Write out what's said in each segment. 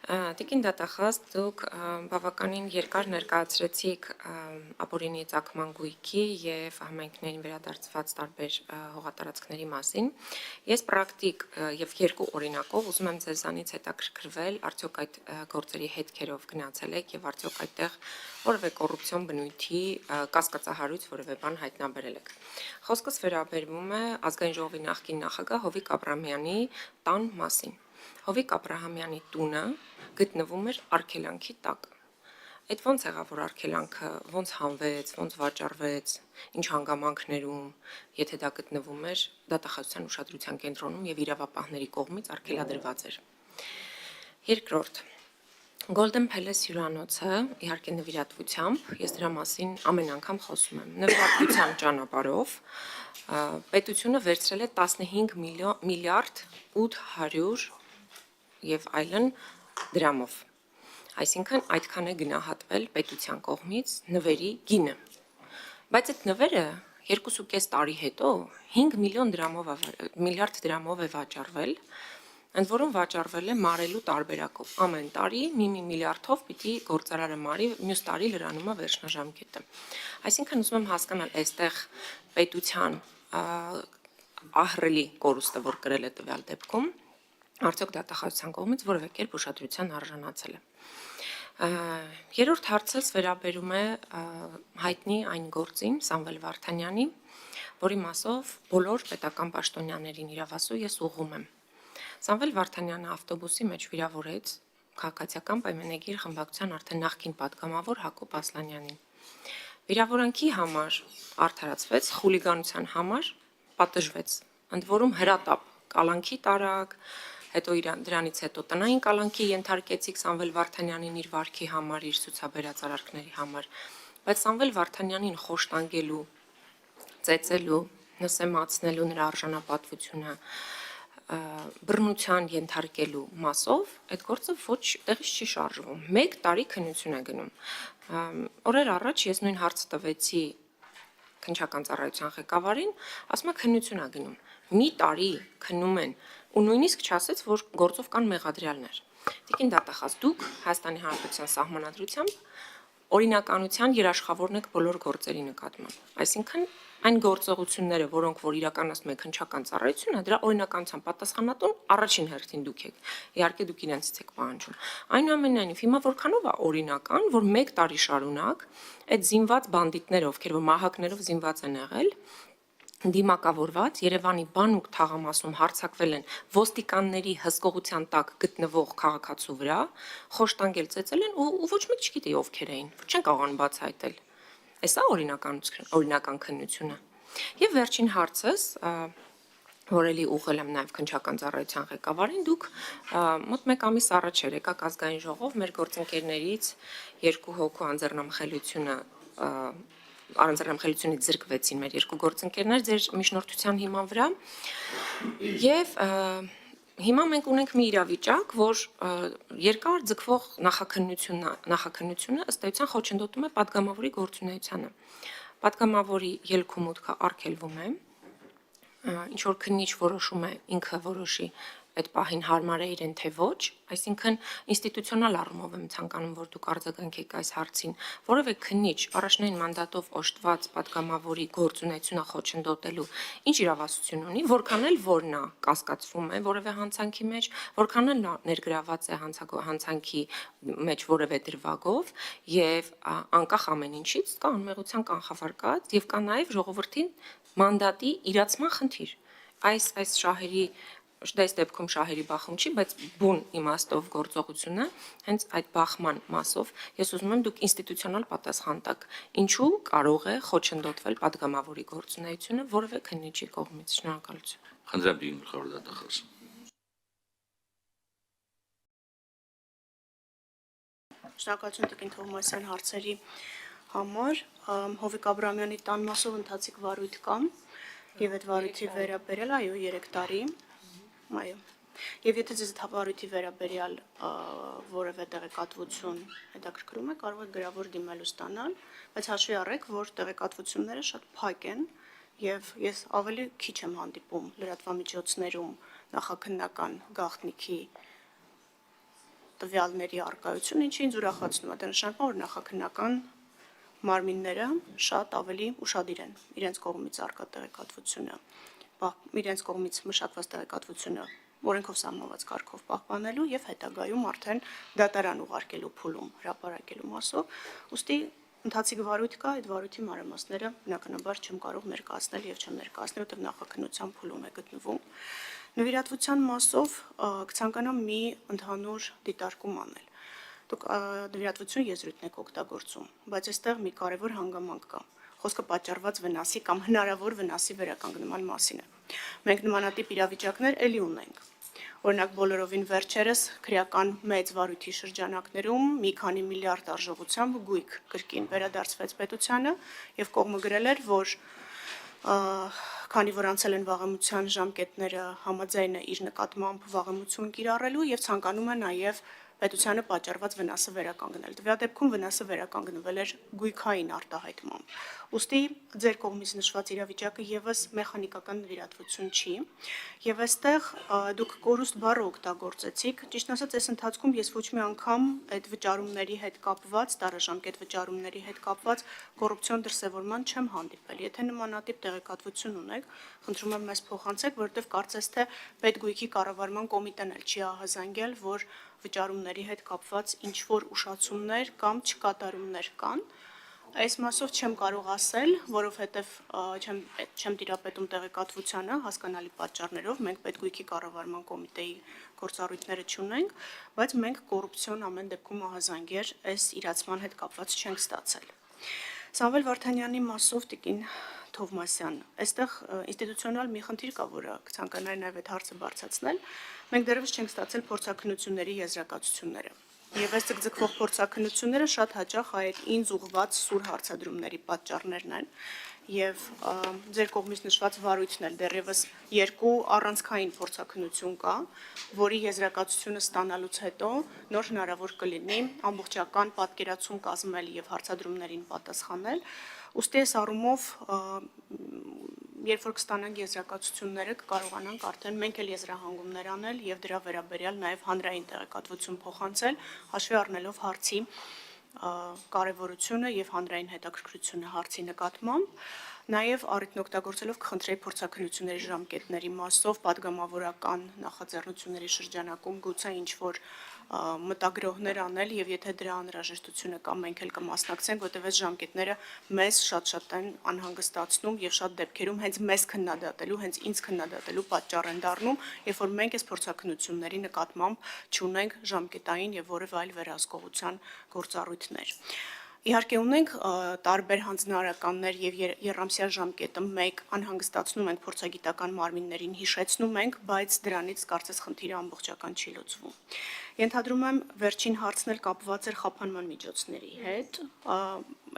Տիկին դատախազ, դուք բավականին երկար ներկայացրեցիք ապօրինի ծագման գույքի եւ համայնքներին վերադարձված տարբեր հողատարածքների մասին։ Ես պրակտիկ եւ երկու օրինակով ուզում եմ ձեզանից հետաքրքրվել, արդյոք այդ գործերի հետքերով գնացել եք եւ արդյոք այդտեղ որևէ կոռուպցիոն բնույթի կասկածահարույց որևէ բան հայտնաբերել եք։ Խոսքս վերաբերվում է ազգային ժողովի նախկին նախագահ Հովիկ Աբրահամյանի տան մասին։ Հովիկ Աբրահամյանի տունը գտնվում էր արգելանքի տակ։ Այդ ոնց եղավ, որ արգելանքը ոնց հանվեց, ոնց վաճառվեց, ինչ հանգամանքներում, եթե դա գտնվում էր դատախազության ուշադրության կենտրոնում եւ իրավապահների կողմից արգելադրված էր։ Երկրորդ, Golden Palace հյուրանոցը, իհարկե նվիրատվությամբ, ես դրա մասին ամեն անգամ խոսում եմ, նվիրատվության ճանապարհով պետությունը վերցրել է 15 միլիարդ 800 եւ այլն դրամով։ Այսինքն այդքան է գնահատվել պետության կողմից նվերի գինը։ Բայց այդ նվերը 2.5 տարի հետո 5 միլիարդ դրամով է վաճառվել, ընդ որում վաճառվել է մարելու տարբերակով։ Ամեն տարի մի միլիարդով պիտի գործարարը մարի, մյուս տարի լրանում է վերջնաժամկետը։ Այսինքն ուզում եմ հասկանալ այստեղ պետության ահռելի կորուստը, որ կրել է տվյալ դեպքում, արդյոք դատախազության կողմից որևէ կերպ ուշադրության արժանացել է։ Երրորդ հարցս վերաբերում է հայտնի այն գործին Սամվել Վարդանյանի, որի մասով բոլոր պետական պաշտոնյաներին իրավասու ես ուղղում եմ։ Սամվել Վարդանյանը ավտոբուսի մեջ վիրավորեց քաղաքացիական պայմանագիր խմբակցության արդեն նախկին պատգամավոր Հակոբ Ասլանյանին։ Վիրավորանքի համար արդարացվեց, խուլիգանության համար պատժվեց, ընդ որում հրատապ, կալանքի տարակ, հետո դրանից հետո տնային կալանքի ենթարկեցիք Սամվել Վարդանյանին իր վարքի համար, իր ցուցաբերած արարքների համար, բայց Սամվել Վարդանյանին խոշտանգելու, ծեծելու, նսեմացնելու նրա արժանապատվությունը, բռնության ենթարկելու մասով այդ գործը ոչ տեղից չի շարժվում։ 1 տարի քննություն է գնում։ Օրեր առաջ ես նույն հարց տվեցի քննչական ծառայության ղեկավարին, ասում է քննություն է գնում։ Մի տարի քննում են ու նույնիսկ չասեց, որ գործով կան մեղադրյալներ։ Տիկին դատախազ, դուք Հայաստանի Հանրապետության սահմանադրությամբ օրինականության երաշխավորն եք բոլոր գործերի նկատմամբ։ Այսինքն այն գործողությունները, որոնք որ իրականացնում է քննչական ծառայությունը, դրա օրինականության պատասխանատուն առաջին հերթին դուք եք։ Իհարկե դուք իրենցից եք պահանջում։ Այնուամենայնիվ, հիմա որքանով է օրինական, որ 1 տարի շարունակ այդ զինված բանդիտները, ովքեր որ մահակներով զինված են եղել, դիմակավորված Երևանի բանուկ թաղամասում հարձակվել են ոստիկանների հսկողության տակ գտնվող քաղաքացու վրա, խոշտանգել ծեծել են ու ոչ մեկ չգիտի ովքեր էին, չեն կարողանում բացահայտել։ Էսա օրինական քննությունը։ Եվ վերջին հարցս, որ էլի ուղղել եմ նաև քննչական ծառայության ղեկավարին, դուք մոտ 1 ամիս առաջ եկաք ազգային ժողով մեր գործընկերներից 2 հոգու անձեռնամխելությունից զրկվեցին մեր 2 գործընկերներ ձեր միջնորդության հիման վրա եւ հիմա մենք ունենք մի իրավիճակ, որ երկար ձգվող նախաքննությունը ըստ էության խոչընդոտում է падգամավորի գործունեությանը։ Падգամավորի ելք ու մուտքը արգելվում է, ինչ որ քննիչ որոշում է ինքը որոշի այդ պահին հարմար է իրեն թե ոչ, այսինքն ինստիտուցիոնալ առումով եմ ցանկանում, որ դուք արձագանքեք այս հարցին, որևէ քննիչ առաջնային մանդատով օժտված падգամավորի գործունեությունը խոչընդոտելու ինչ իրավասություն ունի, որքան էլ որ նա կասկածվում է որևէ հանցանքի մեջ, որքան էլ նա ներգրաված է հանցանքի մեջ որևէ դրվագով եւ անկախ ամեն ինչից կա անմեղության կանխավարկած եւ կա նաեւ ժողովրդի մանդատի իրացման խնդիր։ Այս շահերի Այս դեպքում շահերի բախում չի, բայց բուն իմաստով գործողությունը հենց այդ բախման մասով ես ուզում եմ դուք ինստիտուցիոնալ պատասխան տաք, ինչու կարող է խոչընդոտվել падգամավորի գործունեությունը որևէ քննիչի կողմից։ Շնորհակալություն։ Խնդրեմ դին գլխավոր դատախազ։ Շնորհակալություն Տիկին Թովմասյան հարցերի համար։ Հովիկ Աբրահամյանի տան մասով ընթացիկ վարույթ կա եւ այդ վարույթի վերաբերյալ այո 3 տարի։ Այո։ Եվ եթե ձեզ թավարույթի վերաբերյալ որևէ տեղեկատվություն հետաքրքրում է, կարող եք գրավոր դիմելու ստանալ, բայց հաշվի առեք, որ տեղեկատվությունները շատ փակ են եւ ես ավելի քիչ եմ հանդիպում լրատվամիջոցներում նախաքննական գաղտնիքի տվյալների առկայություն, ինչը ինձ ուրախացնում է, դա նշանակում է, որ նախաքննական մարմինները շատ ավելի ուշադիր են իրենց կողմից առկա տեղեկատվությունը, իրենց կողմից մշակված տեղեկատվությունը օրենքով սահմանված կարգով պահպանելու եւ հետագայում արդեն դատարան ուղարկելու փուլում հրապարակելու մասով, ուստի ընթացիկ վարույթ կա, այդ վարույթի մանրամասները բնականաբար չեմ կարող ներկայացնել եւ չեմ ներկայացնել, որտեղ նախաքննության փուլում է գտնվում։ Նվիրատվության մասով կցանկանամ մի ընդհանուր դիտարկում անել։ Դուք նվիրատվություն եզրույթն եք օգտագործում, բայց այստեղ մի կարևոր հանգամանք կա։ Խոսքը պատճառված վնասի կամ հնարավոր վնասի վերականգնման մասին է։ Մենք նմանատիպ իրավիճակներ ելի ունենք։ Օրինակ բոլորովին վերջերս քրեական մեծ վարույթի շրջանակներում մի քանի միլիարդ արժողությամբ գույք կրկին վերադարձվեց պետությանը եւ կողմը գրել էր, որ քանի որ անցել են վաղեմության ժամկետները համաձայն է իր նկատմամբ վաղեմություն կիրառելու եւ ցանկանում է նաեւ պետությանը պատճառված վնասը վերականգնել։ Դրա դեպքում վնասը վերականգնվել էր գույքային արտահայտմամբ։ Ուստի ձեր կողմից նշված իրավիճակը եւս մեխանիկական նվիրատվություն չի, եւ այստեղ դուք կորուստ բառը օգտագործեցիք։ Ճիշտ ասած, այս ընթացքում ես ոչ մի անգամ այդ վճարումների հետ կապված, տարաժամկետ վճարումների հետ կապված կոռուպցիոն դրսևորման չեմ հանդիպել։ Եթե նմանատիպ տեղեկատվություն ունեք, խնդրում եմ մեզ փոխանցեք, որովհետեւ կարծես թե պետգույքի կառավարման կոմիտեն էլ չի ահազանգել, որ վճարումների հետ կապված ինչ-որ ուշացումներ կամ չկատարումներ կան։ Այս մասով չեմ կարող ասել, որովհետև չեմ տիրապետում տեղեկատվությանը հասկանալի պատճառներով, մենք պետգույքի կառավարման կոմիտեի գործառույթները չունենք, բայց մենք կոռուպցիոն ամեն դեպքում ահազանգեր այս իրացման հետ կապված չենք ստացել։ Սամվել Վարդանյանի մասով տիկին Թովմասյան, այստեղ ինստիտուցիոնալ մի խնդիր կա, որը կցանկանայի նաև այդ հարցը բարձրացնել։ Մենք դեռևս չենք ստացել փորձաքննությունների եզրակացությունները։ Եվ այս ձգձգվող փորձաքննությունները շատ հաճախ այդ ինձ ուղղված սուր հարցադրումների պատճառներն են։ Եվ ձեր կողմից նշված վարույթն էլ դեռևս երկու առանցքային փորձաքննություն կա, որի եզրակացությունը ստանալուց հետո նոր հնարավոր կլինի ամբողջական պատկերացում կազմել եւ հարցադրումներին պատասխանել։ Ուստի այս առումով, երբ որ կստանանք եզրակացությունները, կկարողանանք արդեն մենք էլ եզրահանգումներ անել եւ դրա վերաբերյալ նաեւ հանրային տեղեկատվություն փոխանցել, հաշվի առնելով հարցի կարևորությունը եւ հանրային հետաքրքրությունը հարցի նկատմամբ, նաեւ առիթն օգտագործելով կխնդրեի փորձաքննությունների ժամկետների մասով պատգամավորական նախաձեռնությունների շրջանակում գուցե ինչ-որ մտագրոհներ անել եւ եթե դրա անհրաժեշտությունը կա, մենք էլ կմասնակցենք, որտեղ այս ժամկետները մեզ շատ են անհանգստացնում եւ շատ դեպքերում հենց մեզ քննադատելու, հենց ինձ քննադատելու պատճառ են դառնում, երբ որ մենք այս փորձաքննությունների նկատմամբ չունենք ժամկետային եւ որևէ այլ վերահսկողության գործառույթներ։ Իհարկե ունենք տարբեր հանձնարարականներ եւ երամսյա ժամկետը մեկ անհանգստացնում ենք փորձագիտական մարմիններին հիշեցնում ենք, բայց դրանից կարծես խնդիրը ամբողջական չի լուծվում։ Ենթադրում եմ վերջին հարցն էլ կապված էր խափանման միջոցների հետ։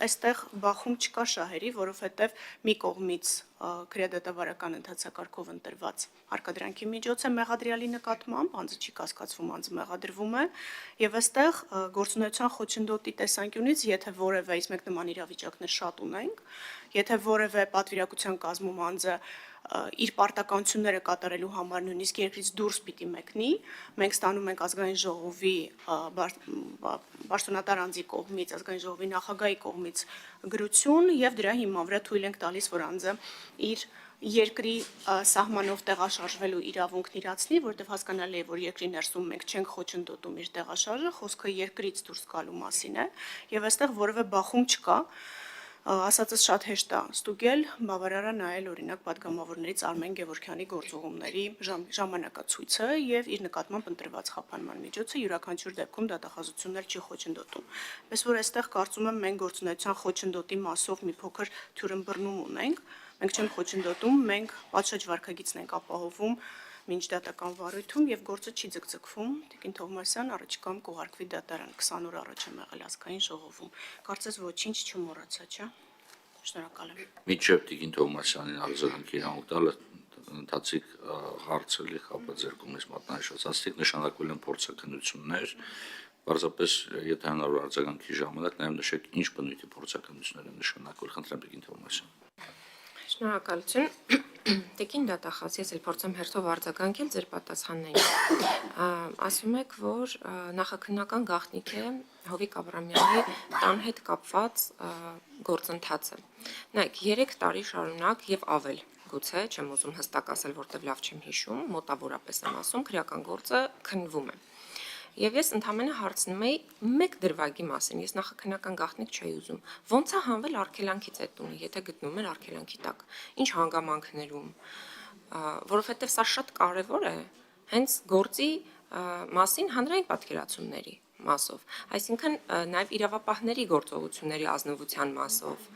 Այստեղ բախում չկա շահերի, որովհետև մի կողմից քրեադատավարական ընթացակարգով ընտրված հարկադրանքի միջոց է մեղադրյալի նկատմամբ, անձը չի կասկածվում, անձը մեղադրվում է, եւ այստեղ գործունեության խոչընդոտի տեսանկյունից, եթե որևէ, իսկ մենք նման իրավիճակներ շատ ունենք, եթե որևէ պատվիրակության կազմում անձը իր պարտականությունները կատարելու համար նույնիսկ երկրից դուրս պիտի մեկնի, մենք ստանում ենք ազգային ժողովի պաշտոնատար անձի կողմից, ազգային ժողովի նախագահի կողմից գրություն եւ դրա հիման վրա թույլ ենք տալիս, որ անձը իր երկրի սահմանով տեղաշարժվելու իրավունքն իրացնի, որտեղ հասկանալի է, որ երկրի ներսում մենք չենք խոչընդոտում իր տեղաշարժը, խոսքը երկրից դուրս գալու մասին է, եւ այստեղ որևէ բախում չկա։ Ասածս շատ հեշտ է ստուգել, բավարար է նայել օրինակ падգամավորներից Արմեն Գևորգյանի գործողումների ժամանակացույցը եւ իր նկատմամբ ընտրված խափանման միջոցը յուրաքանչյուր դեպքում դատախազություններ չի խոչընդոտում։ Պես որ այստեղ կարծում եմ մենք գործունեության խոչընդոտի մասով մի փոքր թյուրըմբռնում ունենք, մենք չենք խոչընդոտում, մենք պատշաճ վարքագիծն ենք ապահովում մինչդատական վարույթում եւ գործը չի ձգձգվում, Տիկին Թովմասյան առաջիկայում կուղարկվի դատարան 20 օր առաջ եմ եղել ազգային ժողովում։ Կարծես ոչինչ չմոռացա, չէ՞։ Շնորհակալ եմ։ Միջև Տիկին Թովմասյանին արձագանքի իրավունք տալը ընթացիկ հարցը լի կապված ձեր կողմից մատնահետված աստիկ նշանակվել են փորձաքննություններ, պարզապես եթե հնարավոր արձագանքի ժամանակ նաեւ նշեք ինչ բնույթի փորձաքննություններ են նշանակվել, խնդրեմ Տիկին Թովմասյան։ Շնորհակալություն։ Տեկին դատախազ, ես էլ փորձեմ հերթով արձագանքել ձեր պատասխաններին։ Ասում եք, որ նախաքննական գաղտնիք է Հովիկ Աբրամյանի տան հետ կապված գործընթացը։ Նայեք, 3 տարի շարունակ եւ ավել, գուցե, չեմ ուզում հստակ ասել, որտեվ լավ չեմ հիշում, մոտավորապես եմ ասում, քրեական գործը քննվում է։ Եվ ես ընդհանրապես հարցնում էի մեկ դրվագի մասին, ես նախաքննական գաղտնիք չէի ուզում։ Ոնց է հանվել արգելանքից այդ տունը, եթե գտնվում էր արգելանքի տակ։ Ինչ հանգամանքներում, որովհետև սա շատ կարևոր է հենց գործի մասին հանրային պատկերացումների մասով, այսինքն նաև իրավապահների գործողությունների ազնվության մասով։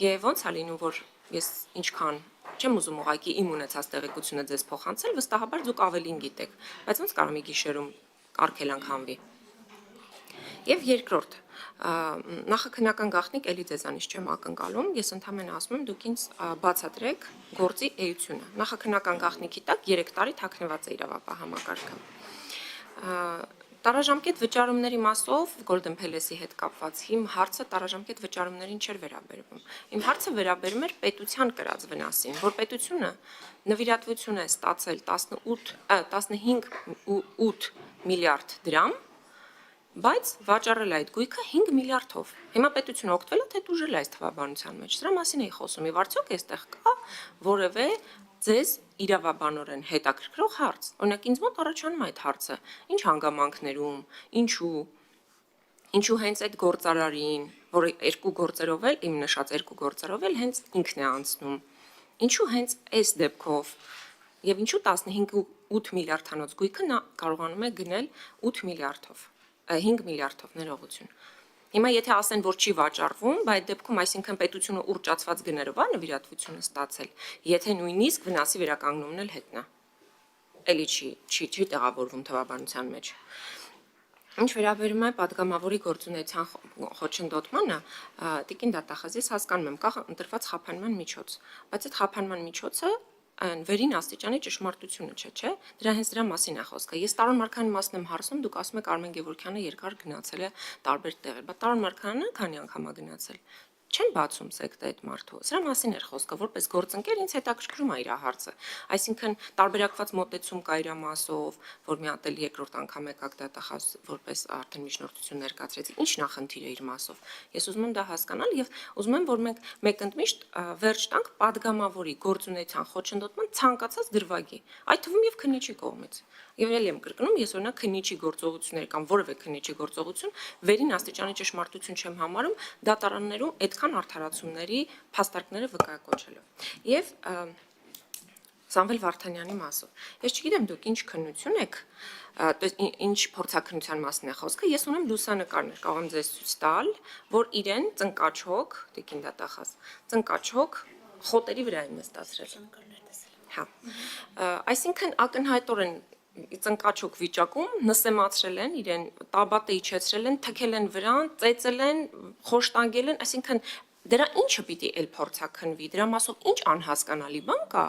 Եվ ոնց է լինում, որ ես ինչքան չեմ ուզում ուղղակի իմ ունեցած տեղեկությունը ձեզ փոխանցել, վստահաբար դուք ավելին գիտեք, բայց ոնց կարող մի գիշերում արգելանք հանվի։ Եվ երկրորդ, նախաքննական գաղտնիք էլի ձեզանից չեմ ակնկալում, ես ընդհանրապես ասում եմ, դուք ինձ բացատրեք գործի էությունը։ Նախաքննական գաղտնիքի տակ 3 տարի թաքնված է իրավապահ համակարգը։ Տարաժամկետ վճարումների մասով Golden Palace-ի հետ կապված իմ հարցը տարաժամկետ վճարումներին չէր վերաբերվում։ Իմ հարցը վերաբերում էր պետության կրած վնասին, որ պետությունը նվիրատվություն է ստացել 15.8 միլիարդ դրամ, բայց վաճառել է այդ գույքը 5 միլիարդով։ Հիմա պետությունը օգտվել է թե դուժել է այս թվաբանության մեջ։ Սրա մասին էի խոսում։ Եվ արդյոք այստեղ կա որևէ ձեզ իրավաբանորեն հետաքրքրող հարց։ Օրինակ ինձ մոտ առաջանում է այդ հարցը. ինչ հանգամանքներում, ինչու հենց այդ գործարարին, որը երկու գործերով էլ, իմ նշած երկու գործերով էլ հենց ինքն է անցնում։ Ինչու հենց այս դեպքով եւ ինչու 15.8 միլիարդանոց գույքը նա կարողանում է գնել 8 միլիարդով, 5 միլիարդով ներողություն։ Հիմա եթե ասեն, որ չի վաճառվում, բայց այդ դեպքում այսինքն պետությունը ուռճացված գներով է նվիրատվությունը ստացել, եթե նույնիսկ վնասի վերականգնումն էլ հետն է։ Էլի չի տեղավորվում թվաբանության մեջ։ Ինչ վերաբերում է падգամավորի գործունեության խոչընդոտմանը, տիկին դատախազ, ես հասկանում եմ, կա ընտրված խափանման միջոց, բայց այդ խափանման միջոցը վերին աստիճանի ճշմարտությունը չէ։ Դրա հենց դրա մասին է խոսքը։ Ես Տարոն Մարգարյանի մասն եմ հարցնում, դուք ասում եք Արմեն Գևորգյանը երկար գնացել է տարբեր տեղեր, բայց Տարոն Մարգարյանը քանի անգամ է գնացել։ Չեն բացում սեկտը այդ մարդու։ Սրա մասին էր խոսքը, որպես գործընկեր ինձ հետաքրքրում է իր հարցը։ Այսինքն տարբերակված մոտեցում կա իր մասով, որ մի հատ էլ երկրորդ անգամ եկակ դատախազ որպես արդեն միջնորդություն ներկայացրեցի։ Ինչ նախնդիր է իր մասով։ Ես ուզում եմ դա հասկանալ եւ ուզում եմ, որ մենք մեկընդմիշտ վերջ տանք падգամավորի գործունեության խոչընդոտման ցանկացած դրվագի, այդ թվում եւ քննիչի կողմից։ Եվ ելի եմ կրկնում, ես օրինակ քննիչի գործողություններ կամ որևէ քննիչի գործողություն վերին աստիճանի ճշմարտություն չեմ համարում դատարաններում այդքան արդարացումների փաստարկները վկայակոչելով։ Եվ Սամվել Վարդանյանի մասով։ Ես չգիտեմ դուք ինչ քննություն եք, ինչ փորձաքննության մասին է խոսքը, ես ունեմ լուսանկարներ, կարող եմ ձեզ ցույց տալ, որ իրեն ծնկաչոք, տիկին դատախազ, ծնկաչոք խոտերի վրա են նստացրել։ Հա։ Այսինքն ակնհայտորեն ծնկաչոք վիճակում նսեմացրել են իրեն, տաբատը իջեցրել են, թքել են վրան, ծեծել են, խոշտանգել են, այսինքն դրա ինչը պիտի էլ փորձաքննվի, դրա մասով ինչ անհասկանալի բան կա,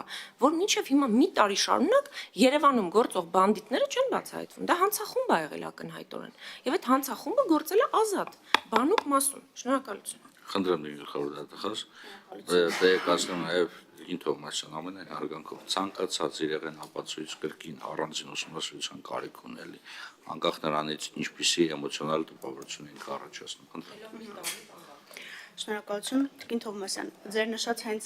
որ մինչև հիմա մի տարի շարունակ Երևանում գործող բանդիտները չեն բացահայտվում։ Դա հանցախումբ է եղել ակնհայտորեն։ Եվ այդ հանցախումբը գործել է ազատ, բանուկ մասում։ Շնորհակալություն։ Խնդրեմ գլխավոր դատախազ, տեղեկացնում նաև Տիկին Թովմասյան ամենայն հարգանքով ցանկացած իրեղեն ապացույց կրկին առանձին ուսումնասիրության կարիք ունելի, անկախ նրանից ինչպիսի էմոցիոնալ տպավորություն ենք առաջացնում։ Խնդրեմ։ Շնորհակալություն, Տիկին Թովմասյան, ձեր նշած հենց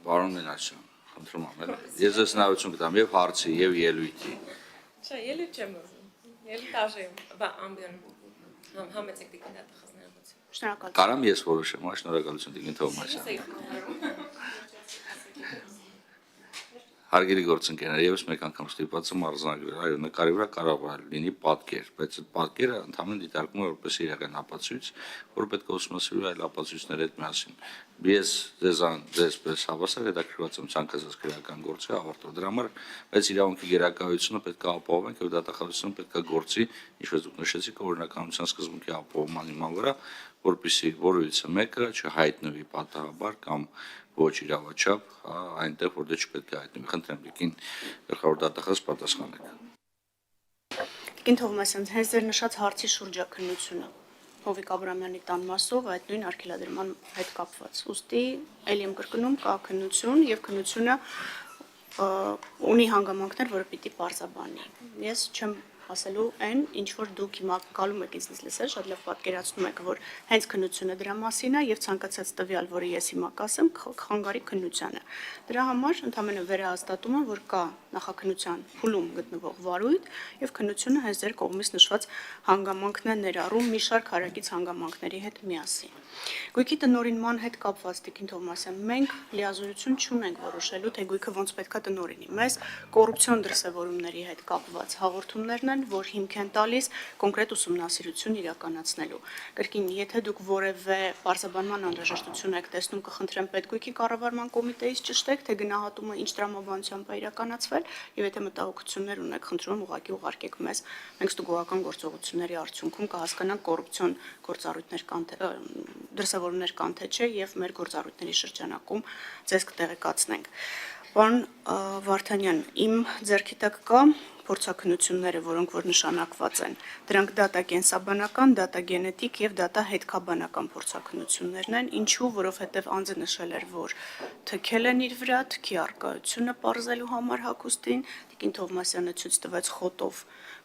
Պարոն Մինասյան, խնդրում եմ, ես ձեզ հնարավորություն կտամ եւ հարցի եւ ելույթի։ Չէ, ելույթ չեմ ուզում։ Ելույթ արժեմ, բա ամբիոն համեցեք տիկին դատախազները մոտ։ շնորհակալություն։ Կարամ ես որոշեմ, շնորհակալություն Տիկին Թովմասյան։ Հարգելի գործընկերներ, եւս մեկ անգամ ստիպված եմ արձանագրել, այո, նկարի վրա կարող է լինի պատկեր, բայց այդ պատկերը ընդհանրապես դիտարկվում է որպես իրական ապացույց, որը պետք է ուսումնասիրվի այլ ապացույցների հետ միասին։ Ես ձեզպես հավասար հետաքրքրված եմ ցանկացած քրեական գործի ավարտով։ Դրա համար այս իրավունքի գերակայությունը պետք է ապահովենք եւ դատախազությունը պետք է գործի, ինչպես դուք նշեցիք, օրինականության սկզբունքի ապահովման հիման վրա, որպեսզի որևիցե մեկը չհայտնվի պատահաբար կամ ոչ իրավաչափ, այնտեղ որ դե չպետք է հայտնվի։ Խնդրեմ Տիկին գլխավոր դատախազ պատասխանեք։ Տիկին Թովմասյան, հենց ձեր նշած հարցի շուրջ է քննությունը։ Հովիկ Աբրամյանի տան մասով այդ նույն արգելադրման հետ կապված։ Ուստի ելի եմ կրկնում կա քննություն եւ քննությունը ունի հանգամանքներ, որը պիտի պարզաբանի։ Ես չեմ ասելու այն, ինչ որ դուք հիմա գալում եք ինձ լսել, շատ լավ պատկերացնում եք, որ հենց քննությունը դրա մասին է եւ ցանկացած տվյալ, որը ես հիմա կասեմ, խանգարի քննությանը։ Դրա համար ընդհանրապես վերահաստատում եմ, որ կա նախաքննության փուլում գտնվող վարույթ եւ քննությունը հենց ձեր կողմից նշված հանգամանքն է ներառում մի շարք հարակից հանգամանքների հետ միասին։ Գույքի տնօրինման հետ կապված Տիկին Թովմասյան, մենք լիազորություն չունենք որոշելու, թե գույքը ոնց պետքա տնօրինի։ Մեզ կոռուպցիոն դրսևորումների հետ կապված հաղորդումներն են, որ հիմք են տալիս կոնկրետ ուսումնասիրություն իրականացնելու։ Կրկին, եթե դուք որևէ պարզաբանման անհրաժեշտություն եք տեսնում, կխնդրեմ Պետգույքի կառավարման կոմիտեից ճշտեք, թե գնահատումը ինչ տրամաբանությամբ է իրականացվել, եւ եթե մտահոգություններ ունեք, խնդրում եմ ուղղակի ուղարկեք մեզ։ Մենք ստուգողական գործողությունների արդյունքում կհասկանանք կոռուպցիոն գործառույթներ կան թե դրսևորումներ կան թե չէ եւ մեր գործառույթների շրջանակում ձեզ կտեղեկացնենք։ Պարոն Վարդանյան, իմ ձեռքի տակ կա փորձաքննությունները, որոնք որ նշանակված են։ Դրանք դատակենսաբանական, դատագենետիկ եւ դատահետքաբանական փորձաքննություններն են, ինչու, որովհետեւ անձը նշել էր, որ թքել են իր վրա, թքի արկայությունը պարզելու համար հագուստին, Տիկին Թովմասյանը ցույց տվեց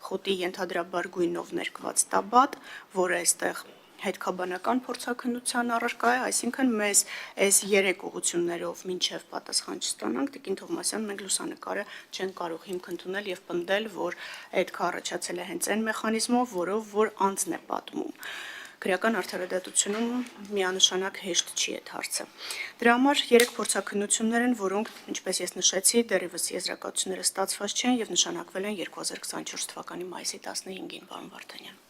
խոտի ենթադրաբար գույնով ներկված տաբատ, որը այստեղ հետքաբանական փորձաքննության առարկա է, այսինքն մեզ այս 3 ուղղություններով մինչև պատասխան չստանանք, Տիկին Թովմասյան, մենք լուսանկարը չեն կարող հիմք ընդունել եւ պնդել, որ այդքա առաջացել է հենց այն մեխանիզմով, որով որ անձն է պատմում։ Քրեական արդարադատությունում միանշանակ հեշտ չի այդ հարցը։ Դրա համար 3 փորձաքննություններ են, որոնք, ինչպես ես նշեցի, դեռևս եզրակացությունները ստացված չեն եւ նշանակվել են 2024 թվականի մայիսի 15-ին, պարոն Վարդանյան։